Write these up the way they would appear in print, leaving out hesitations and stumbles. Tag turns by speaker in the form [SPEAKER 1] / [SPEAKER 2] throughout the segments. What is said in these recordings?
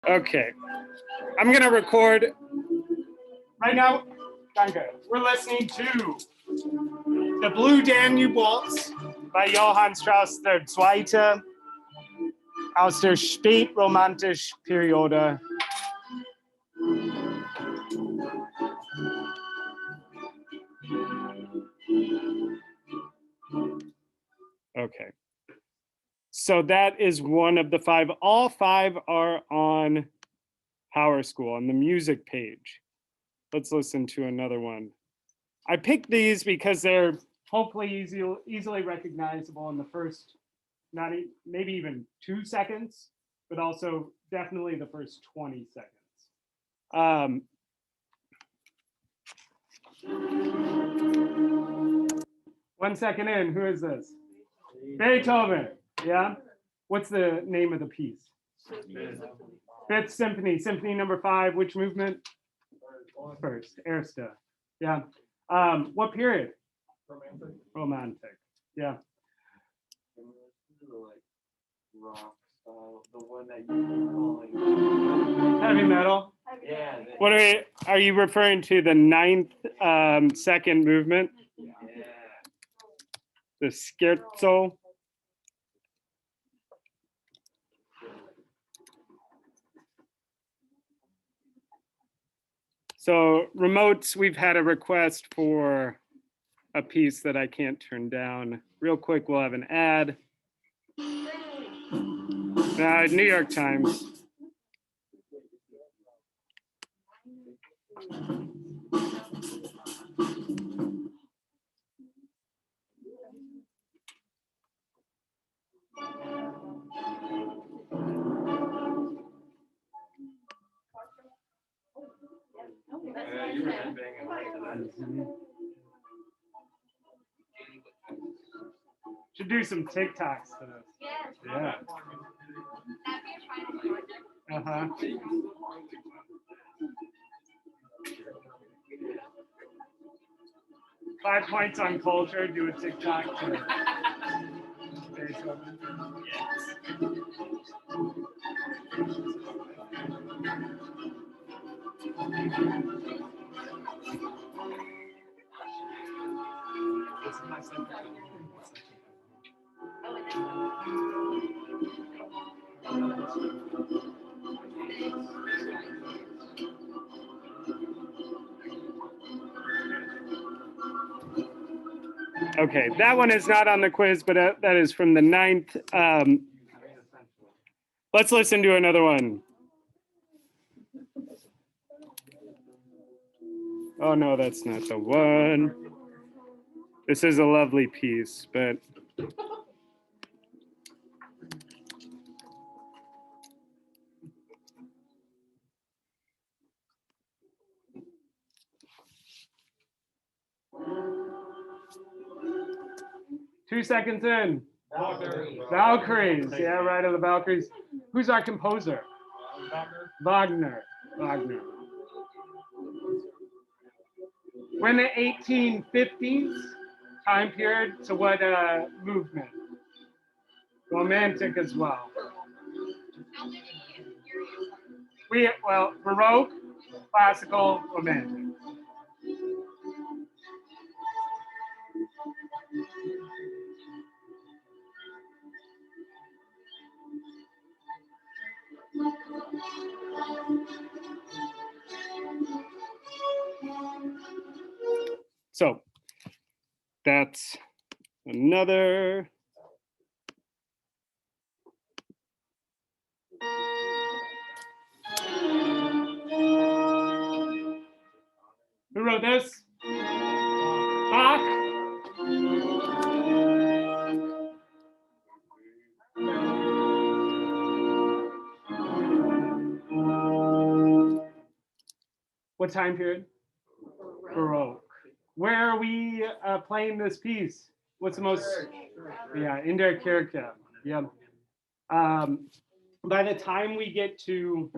[SPEAKER 1] Okay, I'm gonna record right now. Danke. We're listening to the Blue Danube Waltz by Johann Strauss II. Aus der spätromantische Periode. Okay. So that is one of the five. All five are on Power School on the music page. Let's listen to another one. I picked these because they're hopefully easily recognizable in the first, maybe even 2 seconds, but also definitely the first 20 seconds. 1 second in, who is this? Beethoven, yeah? What's the name of the piece? Fifth Symphony, Symphony number 5, which movement? First, Erste, yeah. What period? Romantic, yeah.
[SPEAKER 2] Rock style, the one that you calling
[SPEAKER 1] heavy metal.
[SPEAKER 2] Yeah.
[SPEAKER 1] What are you referring to? The 9th second movement?
[SPEAKER 2] Yeah.
[SPEAKER 1] The scherzo. So remotes, we've had a request for a piece that I can't turn down. Real quick, we'll have an ad. New York Times.
[SPEAKER 2] You were banging right to that.
[SPEAKER 1] Should do some TikToks to this. Yeah. Uh-huh. Five points on culture, do a TikTok to Beethoven. Okay, that one is not on the quiz, but that is from the 9th. Let's listen to another one. Oh no, that's not the one. This is a lovely piece, but two seconds in. Valkyries, yeah, right, of the Valkyries. Who's our composer? Wagner. We're in the 1850s time period, so what movement? Romantic as well. Baroque, classical, romantic. So that's another. Who wrote this? Bach. What time period? Baroque. Where are we playing this piece? What's the most? Yeah, in der Kirche. Yeah. By the time we get to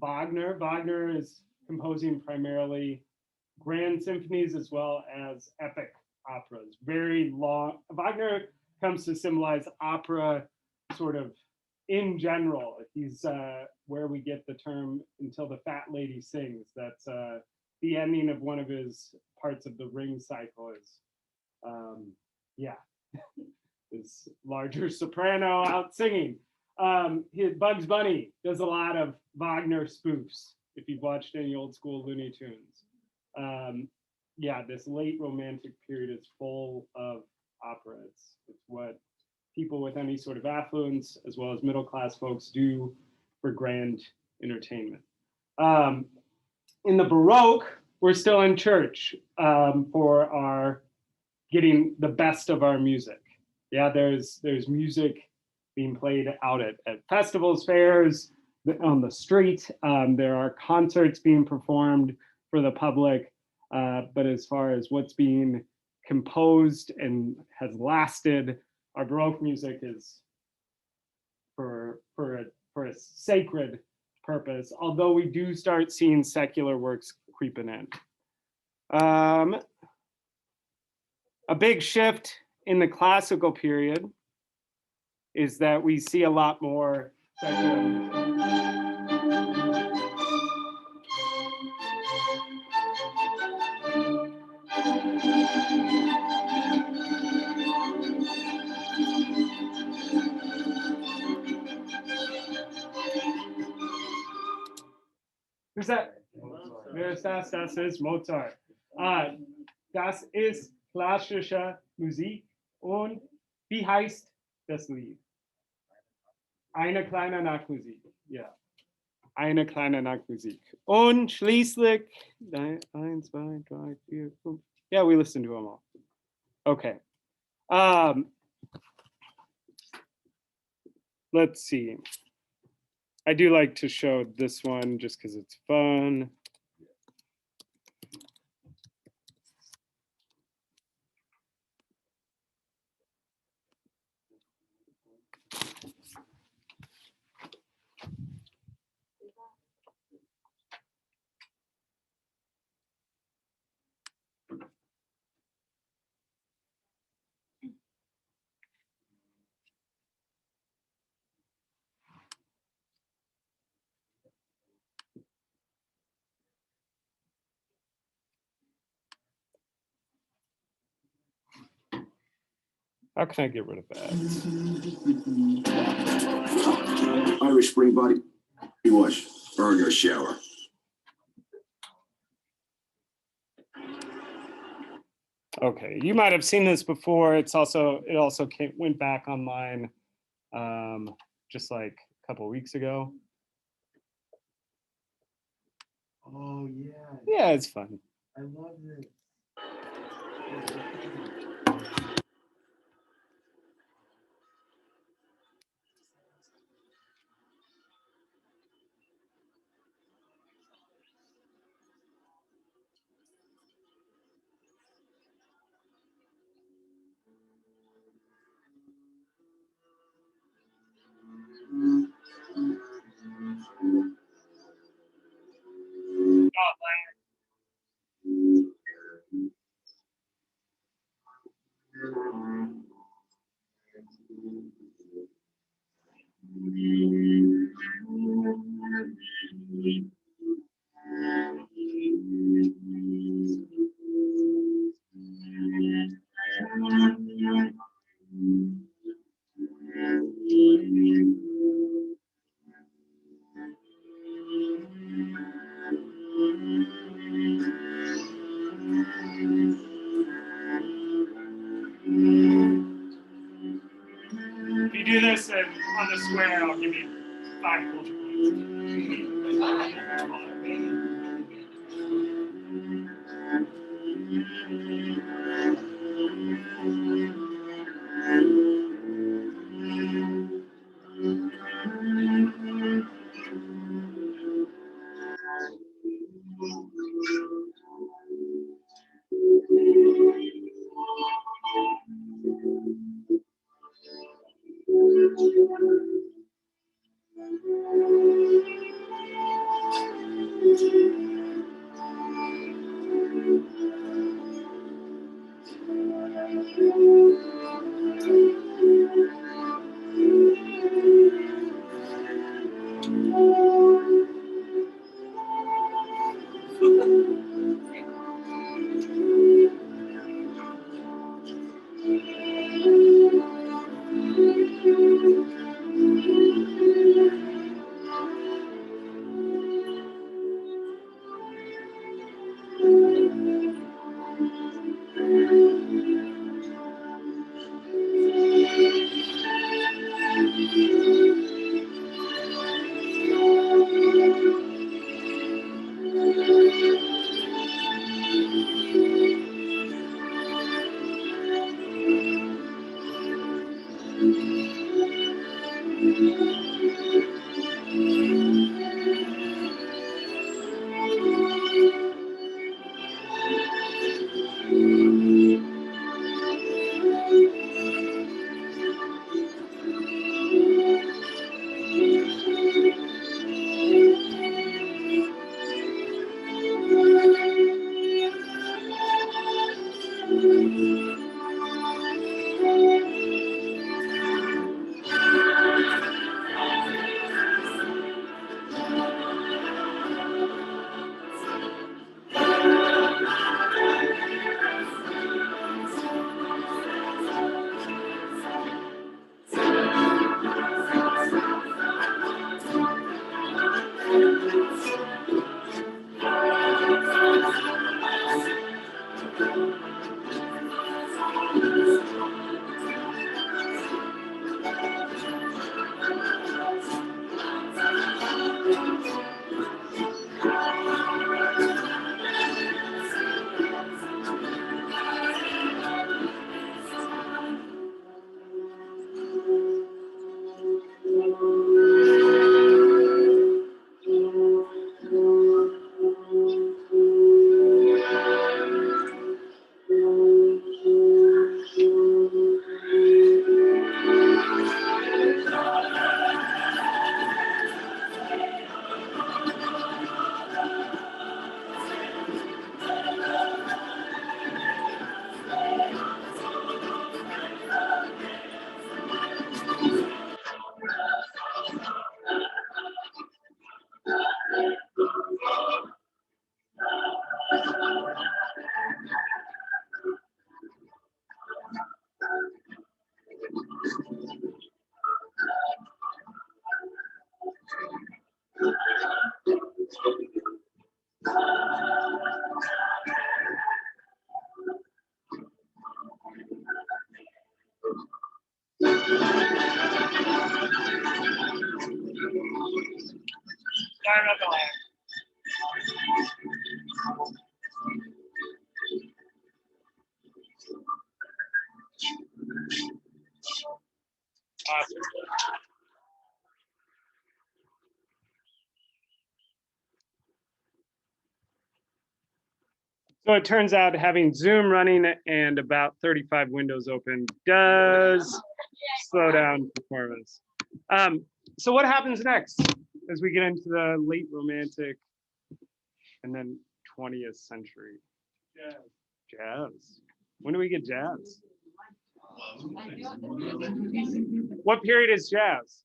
[SPEAKER 1] Wagner is composing primarily grand symphonies as well as epic operas. Very long. Wagner comes to symbolize opera sort of in general, he's where we get the term "until the fat lady sings." That's the ending of one of his parts of the ring cycle. Is yeah, this larger soprano out singing. Bugs Bunny does a lot of Wagner spoofs. If you've watched any old school Looney Tunes, yeah, this late romantic period is full of opera. It's what people with any sort of affluence, as well as middle class folks, do for grand entertainment. In the Baroque, we're still in church for our getting the best of our music. Yeah, there's music being played out at festivals, fairs, on the street. There are concerts being performed for the public. But as far as what's being composed and has lasted, our Baroque music is for a sacred purpose, although we do start seeing secular works creeping in. A big shift in the classical period is that we see a lot more secular music. Who's that? Wer ist das? Das ist Mozart. Das ist klassische Musik. Und wie heißt das Lied? Eine kleine Nachtmusik. Ja. Eine kleine Nachtmusik. Und schließlich 1, 2, 3, 4, 5. Yeah, we listened to them all. Okay. Let's see. I do like to show this one just because it's fun. How can I get rid of that?
[SPEAKER 3] Irish Spring Body Wash or your shower.
[SPEAKER 1] Okay, you might have seen this before. It also went back online just like a couple of weeks ago.
[SPEAKER 2] Oh yeah.
[SPEAKER 1] Yeah, it's fun.
[SPEAKER 2] I love this.
[SPEAKER 1] If you do this on the square, I'll give you 5 culture points. Sorry about the lag. Awesome. So it turns out having Zoom running and about 35 windows open does slow down performance. So what happens next as we get into the late Romantic and then 20th century? Jazz. When do we get jazz? What period is jazz?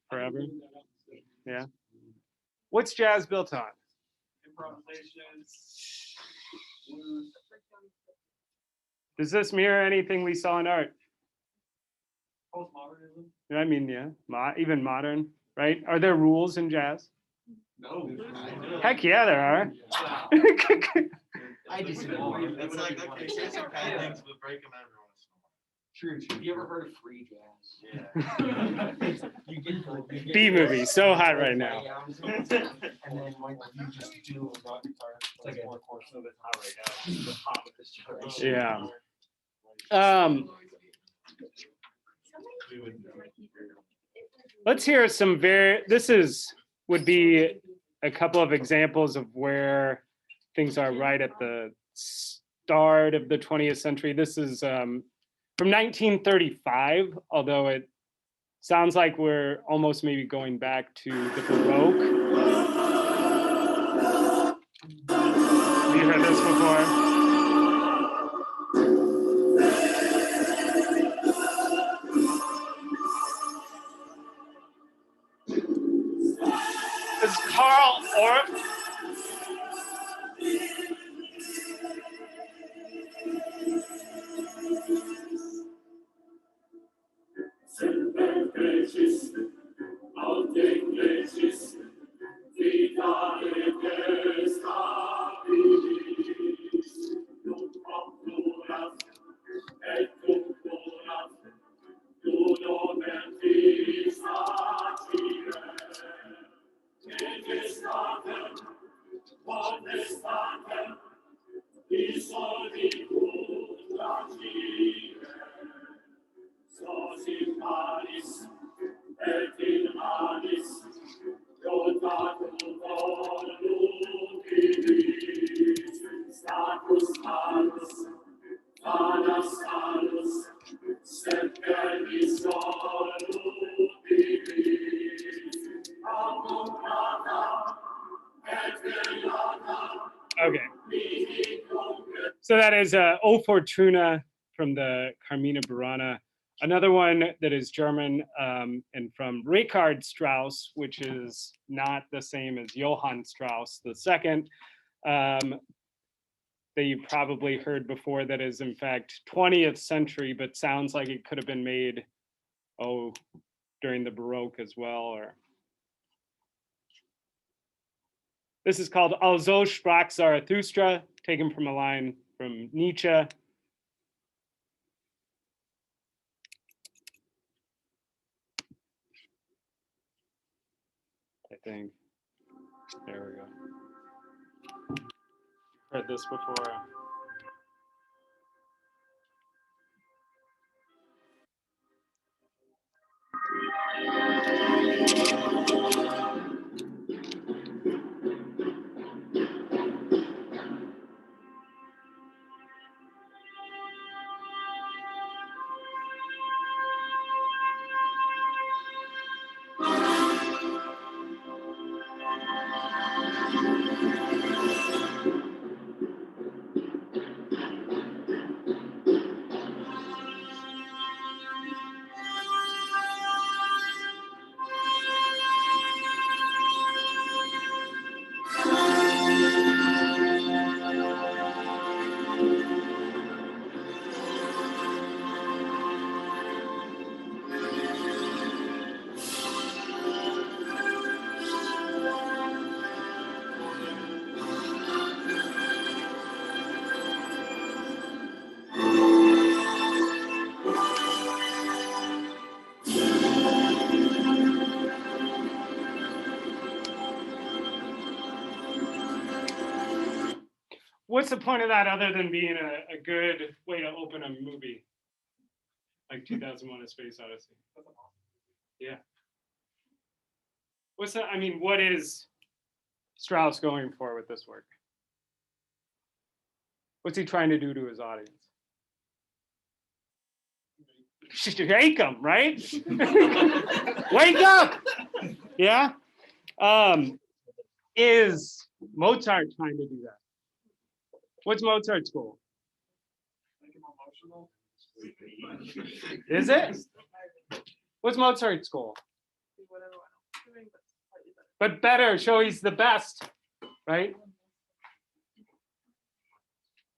[SPEAKER 1] Forever? Yeah. What's jazz built on? Does this mirror anything we saw in art?
[SPEAKER 2] Postmodernism?
[SPEAKER 1] I mean, yeah, even modern, right? Are there rules in jazz?
[SPEAKER 2] No.
[SPEAKER 1] Heck yeah, there are.
[SPEAKER 4] I disagree.
[SPEAKER 2] It's like, okay, here's some kind things, but break them every once in a while.
[SPEAKER 4] True. Have you ever heard of free jazz?
[SPEAKER 2] Yeah.
[SPEAKER 4] You get
[SPEAKER 1] B movie, so hot right now.
[SPEAKER 4] And then like you just do it's like a course of it hot right now. The pop of this generation.
[SPEAKER 1] Yeah. Let's hear some would be a couple of examples of where things are right at the start of the 20th century. This is from 1935, although it sounds like we're almost maybe going back to the Baroque. Have you heard this before? This is Carl Orff. Okay. So that is O Fortuna from the Carmina Burana. Another one that is German and from Richard Strauss, which is not the same as Johann Strauss II, that you probably heard before, that is in fact 20th century, but sounds like it could have been made, during the Baroque as well. Or this is called Also sprach Zarathustra, taken from a line from Nietzsche. I think. There we go. Heard this before. what's the point of that other than being a good way to open a movie? Like 2001: A Space Odyssey. Yeah. What's that? I mean, what is Strauss going for with this work? What's he trying to do to his audience? Shake them, right? Wake up! Yeah. Is Mozart trying to do that? What's Mozart's goal? Is it? What's Mozart's goal? But better, show he's the best, right?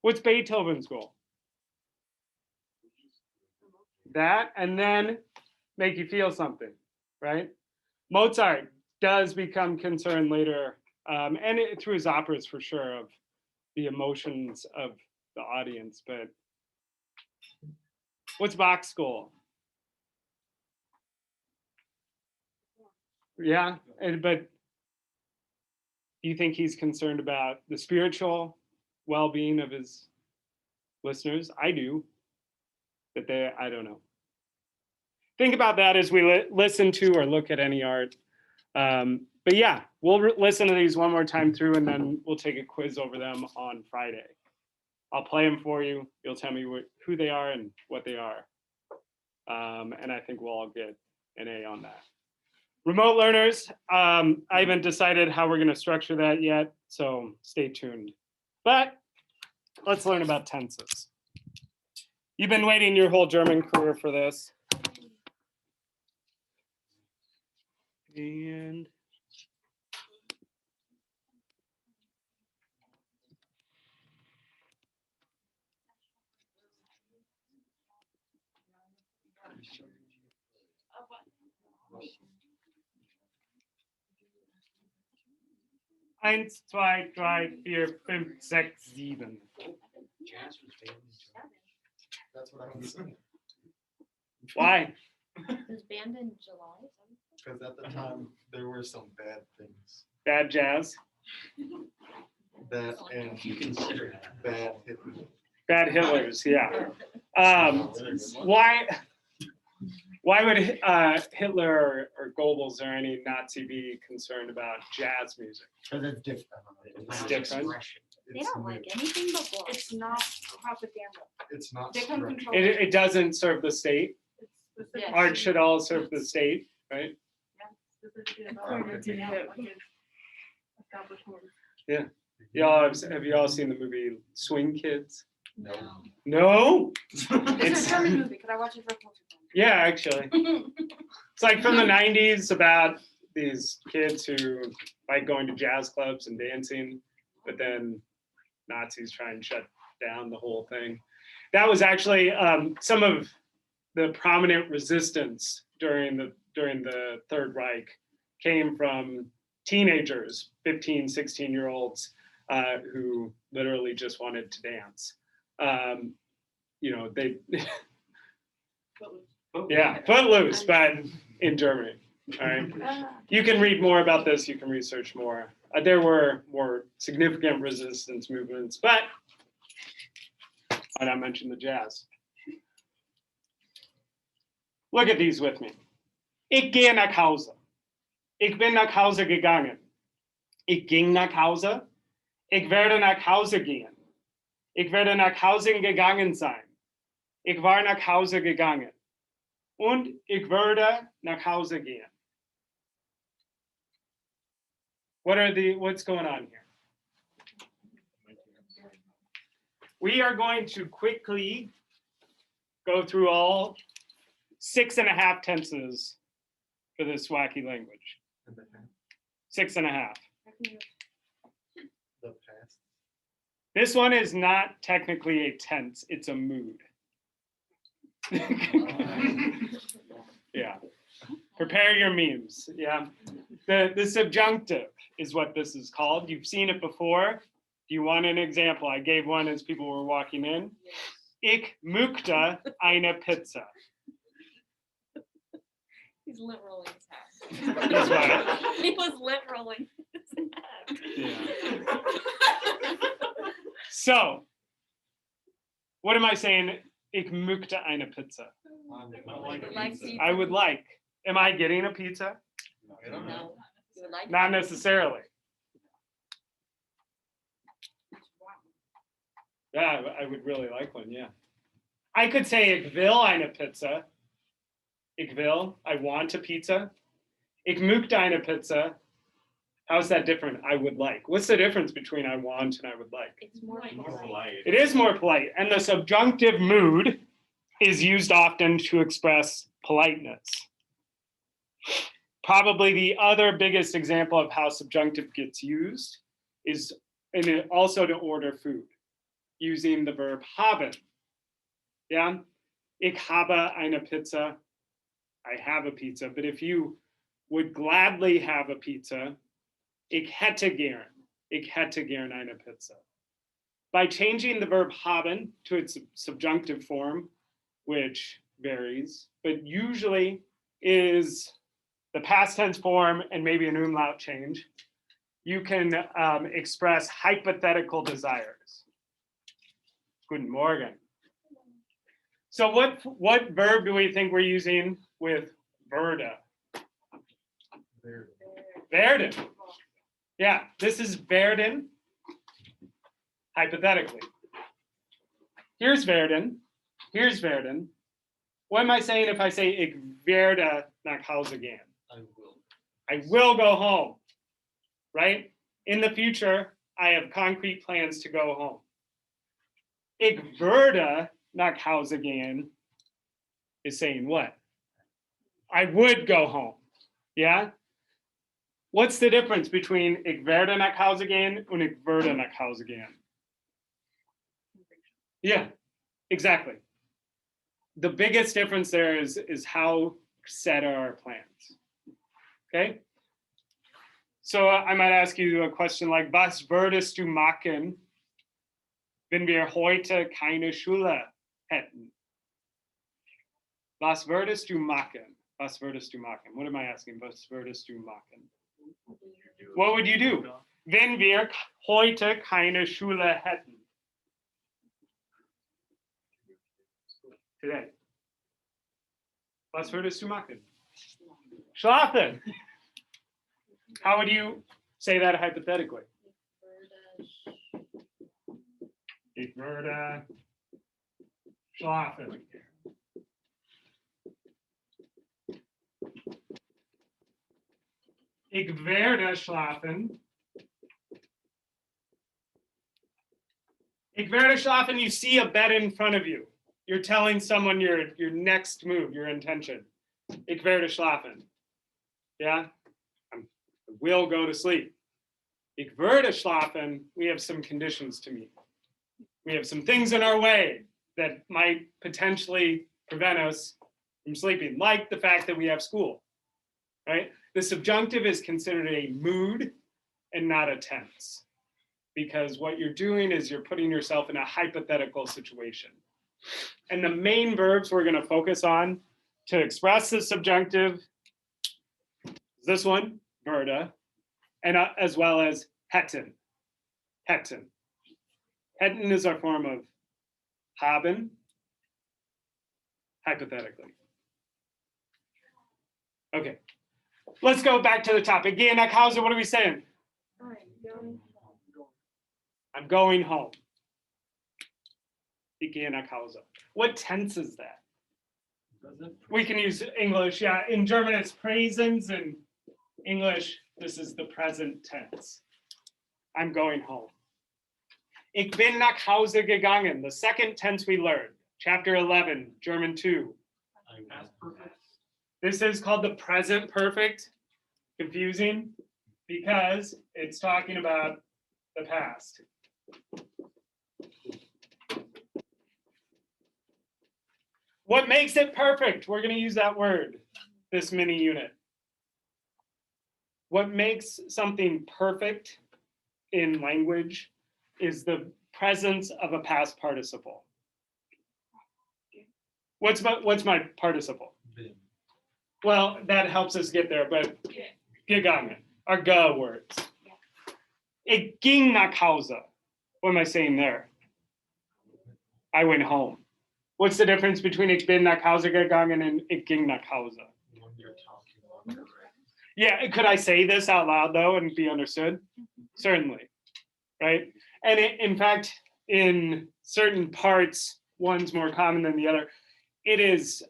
[SPEAKER 1] What's Beethoven's goal? That, and then make you feel something, right? Mozart does become concerned later, through his operas for sure, of the emotions of the audience. But what's Bach's goal? Yeah, but do you think he's concerned about the spiritual well-being of his listeners? I do. But I don't know. Think about that as we listen to or look at any art. But yeah, we'll listen to these one more time through, and then we'll take a quiz over them on Friday. I'll play them for you. You'll tell me who they are and what they are. And I think we'll all get an A on that. Remote learners, I haven't decided how we're going to structure that yet, so stay tuned. But let's learn about tenses. You've been waiting your whole German career for this. And eins, zwei, drei, vier, fünf, sechs, sieben.
[SPEAKER 5] That's what I was saying.
[SPEAKER 1] Why?
[SPEAKER 6] It was banned in July.
[SPEAKER 5] Because at the time there were some bad things.
[SPEAKER 1] Bad jazz.
[SPEAKER 5] That and bad Hitler.
[SPEAKER 1] Bad Hitlers, yeah. Why would Hitler or Goebbels or any Nazi be concerned about jazz music?
[SPEAKER 5] Because it's different.
[SPEAKER 1] It's different.
[SPEAKER 6] They don't like anything but blood.
[SPEAKER 7] It's not propaganda.
[SPEAKER 5] It's not.
[SPEAKER 7] They can
[SPEAKER 5] right.
[SPEAKER 7] control
[SPEAKER 1] It doesn't serve the state.
[SPEAKER 7] It's specific-
[SPEAKER 1] Art should all serve the state, right?
[SPEAKER 7] specifically about what they have, like his establishment.
[SPEAKER 1] Have you all seen the movie Swing Kids?
[SPEAKER 5] No.
[SPEAKER 1] No?
[SPEAKER 7] It's a German movie. Could I watch it for a culture?
[SPEAKER 1] Yeah, actually. It's like from the 90s about these kids who like going to jazz clubs and dancing, but then Nazis try and shut down the whole thing. That was actually some of the prominent resistance during the Third Reich came from teenagers, 15, 16-year-olds who literally just wanted to dance. They yeah, footloose, but in Germany. All right. You can read more about this. You can research more. There were more significant resistance movements, but why not mention the jazz? Look at these with me. Ich gehe nach Hause. Ich bin nach Hause gegangen. Ich ging nach Hause. Ich werde nach Hause gehen. Ich werde nach Hause gegangen sein. Ich war nach Hause gegangen. Und ich würde nach Hause gehen. What's going on here? We are going to quickly go through all 6.5 tenses for this wacky language. 6.5.
[SPEAKER 5] The past.
[SPEAKER 1] This one is not technically a tense, it's a mood. Yeah. Prepare your memes. Yeah. The subjunctive is what this is called. You've seen it before. Do you want an example? I gave one as people were walking in. Ich möchte eine Pizza.
[SPEAKER 6] He's lip rolling his hat.
[SPEAKER 1] He's what?
[SPEAKER 6] He was lip rolling his hat.
[SPEAKER 1] Yeah. So, what am I saying? Ich möchte eine Pizza. I would like. Am I getting a pizza?
[SPEAKER 5] I don't know.
[SPEAKER 6] No, you would like.
[SPEAKER 1] Not necessarily. Yeah, I would really like one, yeah. I could say ich will eine Pizza. Ich will, I want a pizza. Ich möchte eine Pizza. How's that different? I would like. What's the difference between I want and I would like?
[SPEAKER 6] It's more
[SPEAKER 4] More
[SPEAKER 6] polite.
[SPEAKER 4] polite.
[SPEAKER 1] It is more polite, and the subjunctive mood is used often to express politeness. Probably the other biggest example of how subjunctive gets used is also to order food, using the verb haben. Yeah, ich habe eine Pizza. I have a pizza. But if you would gladly have a pizza, ich hätte gern eine Pizza. By changing the verb haben to its subjunctive form, which varies, but usually is the past tense form and maybe an umlaut change, you can express hypothetical desires. Guten Morgen. So what verb do we think we're using with werde? Werden. Yeah, this is werden, hypothetically. Here's werden. Here's werden. What am I saying if I say ich werde nach Hause gehen?
[SPEAKER 5] I will.
[SPEAKER 1] I will go home, right? In the future, I have concrete plans to go home. Ich würde nach Hause gehen is saying what? I would go home, yeah? What's the difference between ich werde nach Hause gehen und ich würde nach Hause gehen? Yeah, exactly. The biggest difference there is how set are our plans. Okay? So I might ask you a question like, was würdest du machen, wenn wir heute keine Schule hätten? Was würdest du machen? Was würdest du machen? What am I asking? Was würdest du machen? What would you do wenn wir heute keine Schule hätten? Today. Was würdest du machen? Schlafen. How would you say that hypothetically? Ich würde schlafen. Ich werde schlafen. Ich werde schlafen, you see a bed in front of you. You're telling someone your next move, your intention. Ich werde schlafen. Yeah? I will go to sleep. Ich werde schlafen, we have some conditions to meet. We have some things in our way that might potentially prevent us from sleeping, like the fact that we have school, right? The subjunctive is considered a mood and not a tense, because what you're doing is you're putting yourself in a hypothetical situation. And the main verbs we're going to focus on to express the subjunctive is this one, werde, and as well as hätten. Hätten. Hätten is our form of haben, hypothetically. Okay, let's go back to the topic. Geh nach Hause, what are we saying? I'm going home. Ich gehe nach Hause. What tense is that? We can use English, yeah. In German, it's Präsens. In English, this is the present tense. I'm going home. Ich bin nach Hause gegangen. The second tense we learned, chapter 11, German 2. This is called the present perfect. Confusing because it's talking about the past. What makes it perfect? We're going to use that word, this mini unit. What makes something perfect in language is the presence of a past participle. What's my participle?
[SPEAKER 5] Been.
[SPEAKER 1] Well, that helps us get there, but gegangen are G words. Ich ging nach Hause. What am I saying there? I went home. What's the difference between ich bin nach Hause gegangen and ich ging nach Hause?
[SPEAKER 5] When you're talking about
[SPEAKER 1] Yeah, could I say this out loud though and be understood? Certainly, right? And in fact, in certain parts, one's more common than the other. It is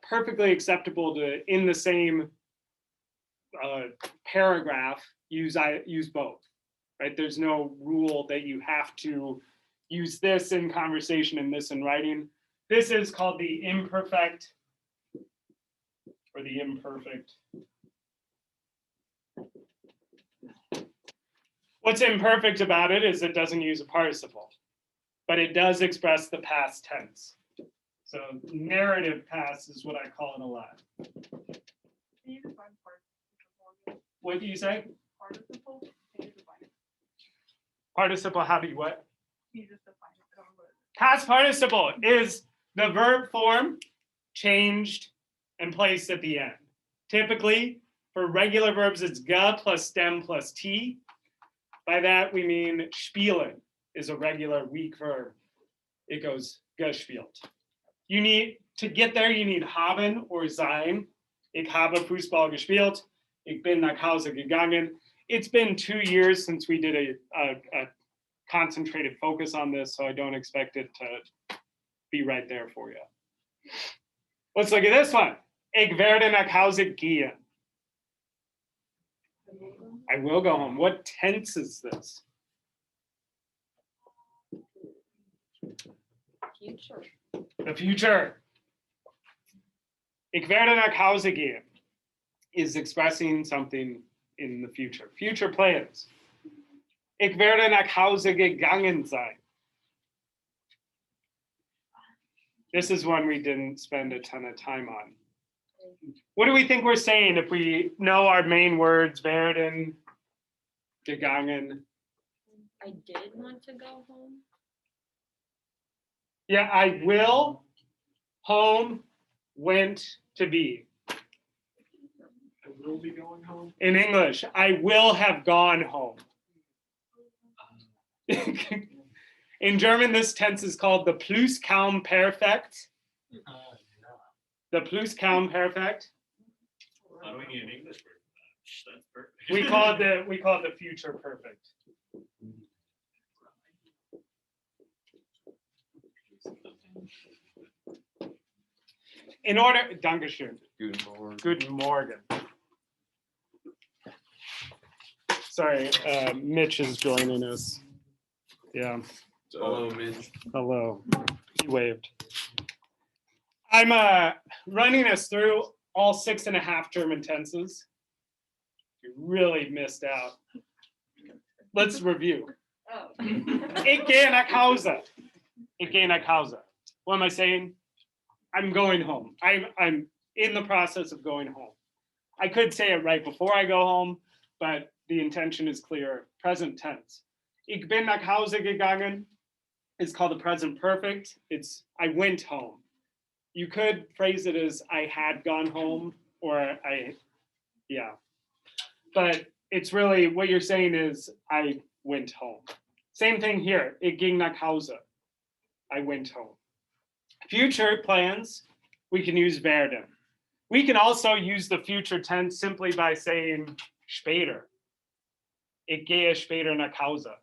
[SPEAKER 1] perfectly acceptable to, in the same paragraph, use both, right? There's no rule that you have to use this in conversation and this in writing. This is called the imperfect or the imperfect. What's imperfect about it is it doesn't use a participle, but it does express the past tense. So narrative past is what I call it a lot.
[SPEAKER 7] Can you define participle?
[SPEAKER 1] What do you say?
[SPEAKER 7] Participle? Can you define it?
[SPEAKER 1] Participle, how do you what?
[SPEAKER 7] Can you just define it? I don't know what it is.
[SPEAKER 1] Past participle is the verb form changed and placed at the end. Typically, for regular verbs, it's ga plus stem plus t. By that, we mean spielen is a regular weak verb. It goes gespielt. You need, to get there, you need haben or sein. Ich habe Fußball gespielt. Ich bin nach Hause gegangen. It's been 2 years since we did a concentrated focus on this, so I don't expect it to be right there for you. Let's look at this one. Ich werde nach Hause gehen. I will go home. What tense is this?
[SPEAKER 6] Future.
[SPEAKER 1] The future. Ich werde nach Hause gehen is expressing something in the future. Future plans. Ich werde nach Hause gegangen sein. This is one we didn't spend a ton of time on. What do we think we're saying if we know our main words, werden, gegangen?
[SPEAKER 6] I did want to go home.
[SPEAKER 1] Yeah, I will, home, went to be.
[SPEAKER 5] I will be going home.
[SPEAKER 1] In English, I will have gone home. In German, this tense is called the Plusquamperfekt. The Plusquamperfekt.
[SPEAKER 4] How do we need an English word for that? That's perfect.
[SPEAKER 1] We call it the future perfect. In order, Dankeschön. Guten Morgen. Sorry, Mitch is joining us. Yeah.
[SPEAKER 5] Hello, Mitch.
[SPEAKER 1] Hello. He waved. I'm running us through all 6.5 German tenses. You really missed out. Let's review.
[SPEAKER 6] Oh.
[SPEAKER 1] Ich gehe nach Hause. Ich gehe nach Hause. What am I saying? I'm going home. I'm in the process of going home. I could say it right before I go home, but the intention is clear. Present tense. Ich bin nach Hause gegangen is called the present perfect. It's I went home. You could phrase it as I had gone home or yeah. But it's really what you're saying is I went home. Same thing here. Ich ging nach Hause. I went home. Future plans, we can use werden. We can also use the future tense simply by saying später. Ich gehe später nach Hause.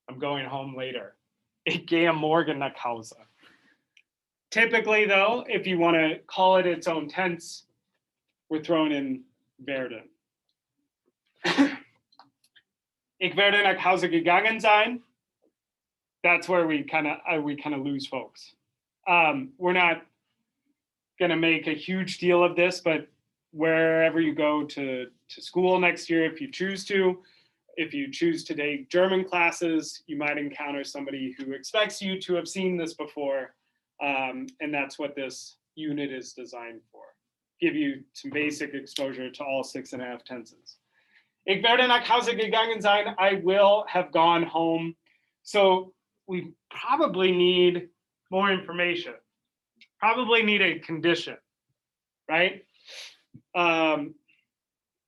[SPEAKER 1] I'm going home later. Ich gehe morgen nach Hause. Typically, though, if you want to call it its own tense, we're throwing in werden. Ich werde nach Hause gegangen sein. That's where we kind of lose folks. We're not going to make a huge deal of this, but wherever you go to school next year, if you choose to take German classes, you might encounter somebody who expects you to have seen this before, and that's what this unit is designed for. Give you some basic exposure to all 6.5 tenses. Ich werde nach Hause gegangen sein. I will have gone home. So we probably need more information. Probably need a condition, right?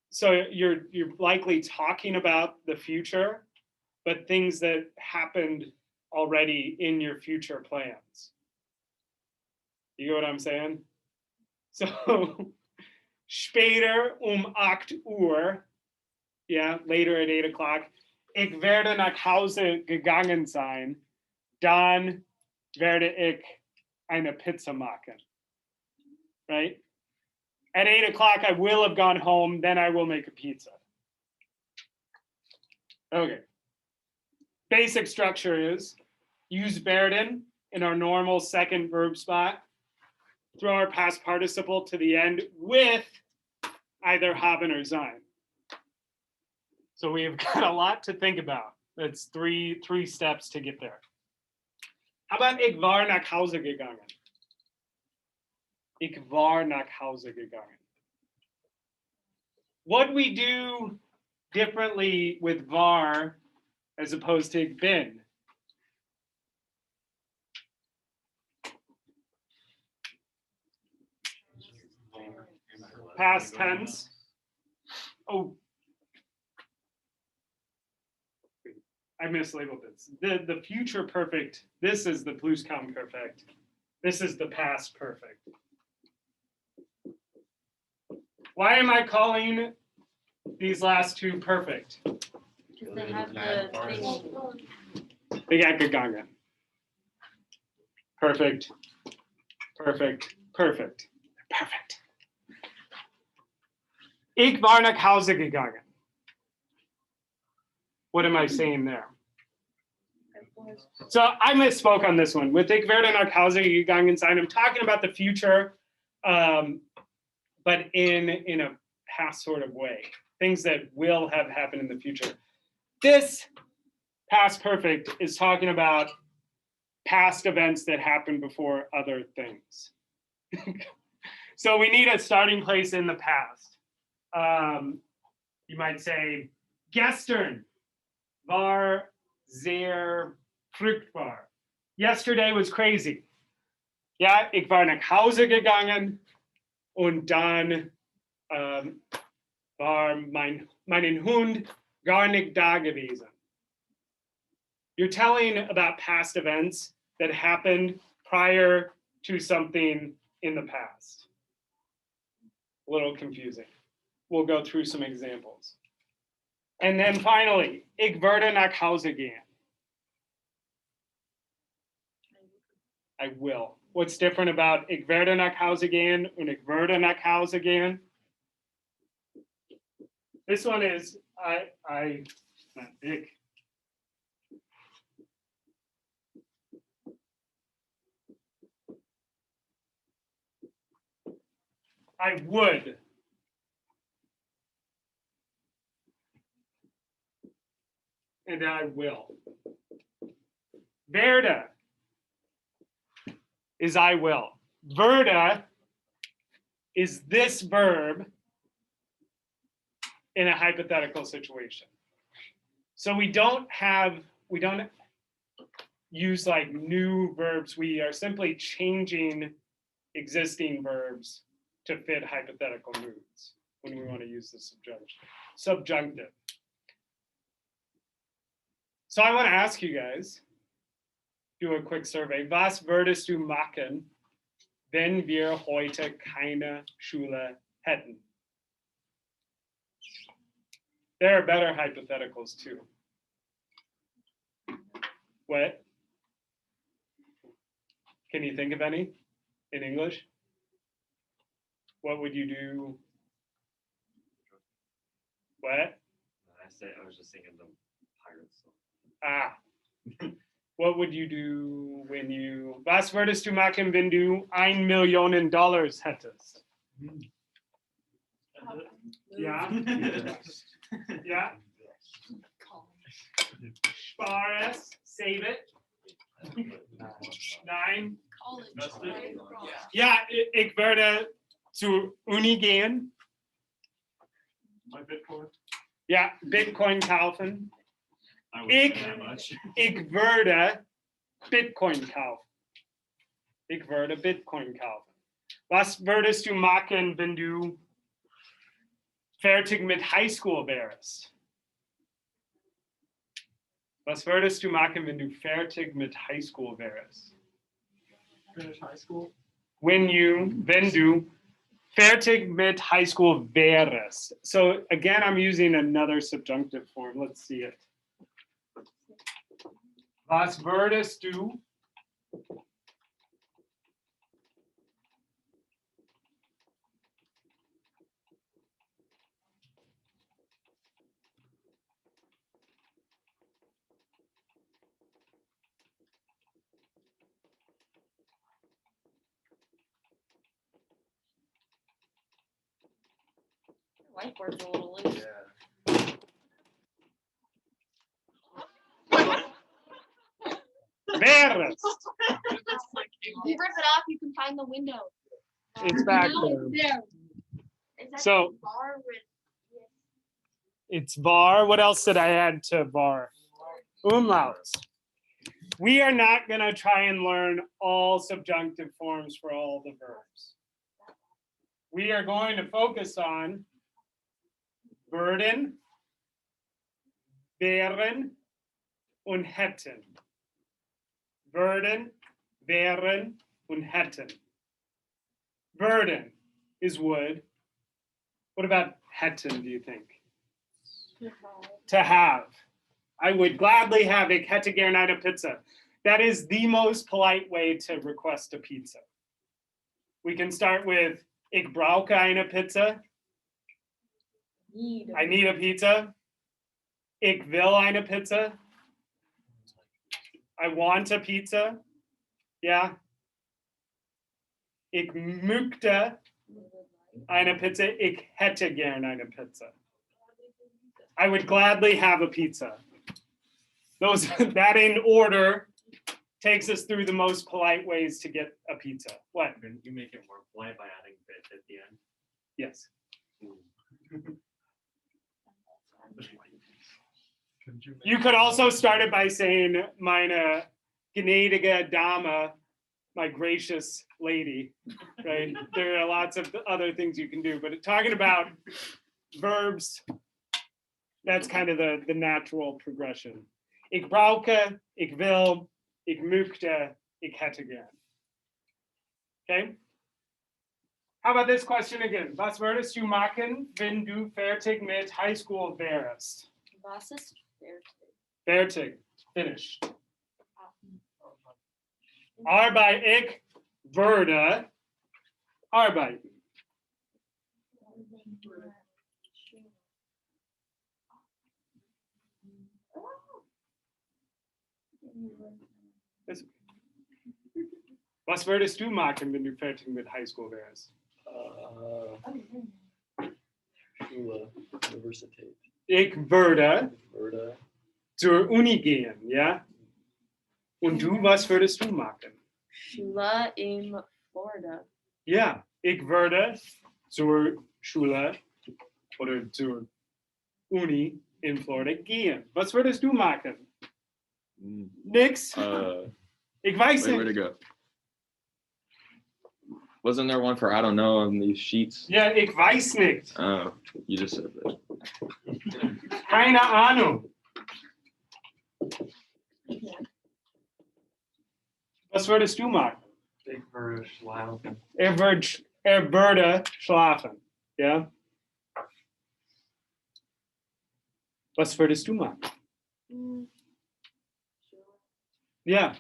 [SPEAKER 1] So you're likely talking about the future, but things that happened already in your future plans. You get what I'm saying? So, später 8 Uhr, yeah, later at 8 o'clock, ich werde nach Hause gegangen sein, dann werde ich eine Pizza machen. Right? At 8 o'clock, I will have gone home, then I will make a pizza. Okay. Basic structure is use werden in our normal second verb spot, throw our past participle to the end with either haben or sein. So we've got a lot to think about. It's three steps to get there. How about ich war nach Hause gegangen? Ich war nach Hause gegangen. What we do differently with var as opposed to ich bin? Past tense. Oh, I mislabeled this. The future perfect, this is the Plusquamperfekt. This is the past perfect. Why am I calling these last two perfect?
[SPEAKER 6] Because they have the thing.
[SPEAKER 1] They got gegangen. Perfect, perfect, perfect, perfect. Ich war nach Hause gegangen. What am I saying there? So I misspoke on this one. With ich werde nach Hause gegangen sein, I'm talking about the future, but in a past sort of way. Things that will have happened in the future. This past perfect is talking about past events that happened before other things. So we need a starting place in the past. You might say, gestern war sehr fruchtbar. Yesterday was crazy. Ja, ich war nach Hause gegangen und dann war meinen Hund gar nicht da gewesen. You're telling about past events that happened prior to something in the past. A little confusing. We'll go through some examples. And then finally, ich werde nach Hause gehen. I will. What's different about ich werde nach Hause gehen und ich werde nach Hause gehen? This one is not ich. I would. And I will. Werde is I will. Werde is this verb in a hypothetical situation. So we don't use like new verbs. We are simply changing existing verbs to fit hypothetical moods when we want to use the subjunctive. So I want to ask you guys, do a quick survey. Was würdest du machen, wenn wir heute keine Schule hätten? There are better hypotheticals too. What? Can you think of any in English? What would you do? What?
[SPEAKER 2] I was just thinking the pirates.
[SPEAKER 1] Ah. What would you do when you... Was würdest du machen, wenn du $1 Million hättest? Ja. Ja. Spar es, save it. Nein. Ja, ich würde zur Uni gehen.
[SPEAKER 4] My Bitcoin.
[SPEAKER 1] Ja, Bitcoin kaufen.
[SPEAKER 4] I wouldn't
[SPEAKER 1] Ich,
[SPEAKER 4] pay that much.
[SPEAKER 1] ich würde Bitcoin kaufen. Ich würde Bitcoin kaufen. Was würdest du machen, wenn du fertig mit Highschool wärst? Was würdest du machen, wenn du fertig mit High School wärst?
[SPEAKER 2] Finish high school.
[SPEAKER 1] Wenn du fertig mit High School wärst. So again, I'm using another subjunctive form. Let's see it. Was würdest du
[SPEAKER 6] Whiteboard's a little loose.
[SPEAKER 1] wärst?
[SPEAKER 6] If you rip it off, you can find the window.
[SPEAKER 1] It's back
[SPEAKER 6] No,
[SPEAKER 1] there.
[SPEAKER 6] it's there. It's actually
[SPEAKER 1] So-
[SPEAKER 6] bar with-
[SPEAKER 1] It's var. What else did I add to var? Umlauts. We are not going to try and learn all subjunctive forms for all the verbs. We are going to focus on würden, wären, und hätten. Würden, wären, und hätten. Würden is would. What about hätten, do you think? To have. I would gladly have ich hätte gern eine Pizza. That is the most polite way to request a pizza. We can start with ich brauche eine Pizza. I need a pizza. Ich will eine Pizza. I want a pizza. Yeah. Ich möchte eine Pizza. Ich hätte gern eine Pizza. I would gladly have a pizza. Those that in order takes us through the most polite ways to get a pizza. What?
[SPEAKER 4] You make it more polite by adding bit at the end.
[SPEAKER 1] Yes. You could also start it by saying, meine gnädige Dame, my gracious lady, right? There are lots of other things you can do, but talking about verbs, that's kind of the natural progression. Ich brauche, ich will, ich möchte, ich hätte gern. Okay? How about this question again? Was würdest du machen, wenn du fertig mit High School wärst?
[SPEAKER 6] Was ist fertig?
[SPEAKER 1] Fertig, finished. Ich würde arbeiten. Was würdest du machen, wenn du fertig mit High School wärst?
[SPEAKER 2] Schule, Universität,
[SPEAKER 1] Ich würde
[SPEAKER 2] Würde,
[SPEAKER 1] zur Uni gehen, ja? Und du, was würdest du machen?
[SPEAKER 6] Schule in Florida.
[SPEAKER 1] Ja, ich würde zur Schule oder zur Uni in Florida gehen. Was würdest du machen? Nix. Ich weiß
[SPEAKER 8] Wait, where'd
[SPEAKER 1] nicht.
[SPEAKER 8] it go? Wasn't there one for I don't know on these sheets?
[SPEAKER 1] Ja, ich weiß nicht.
[SPEAKER 8] Oh, you just said that.
[SPEAKER 1] Keine Ahnung. Was würdest du machen?
[SPEAKER 2] ich würde schlafen.
[SPEAKER 1] Würde schlafen. Ja? Was würdest du machen? Ja.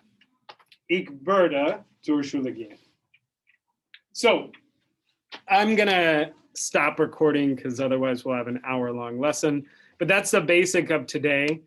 [SPEAKER 1] Ich würde zur Schule gehen. So, I'm gonna stop recording because otherwise we'll have an hour-long lesson. But that's the basic of today.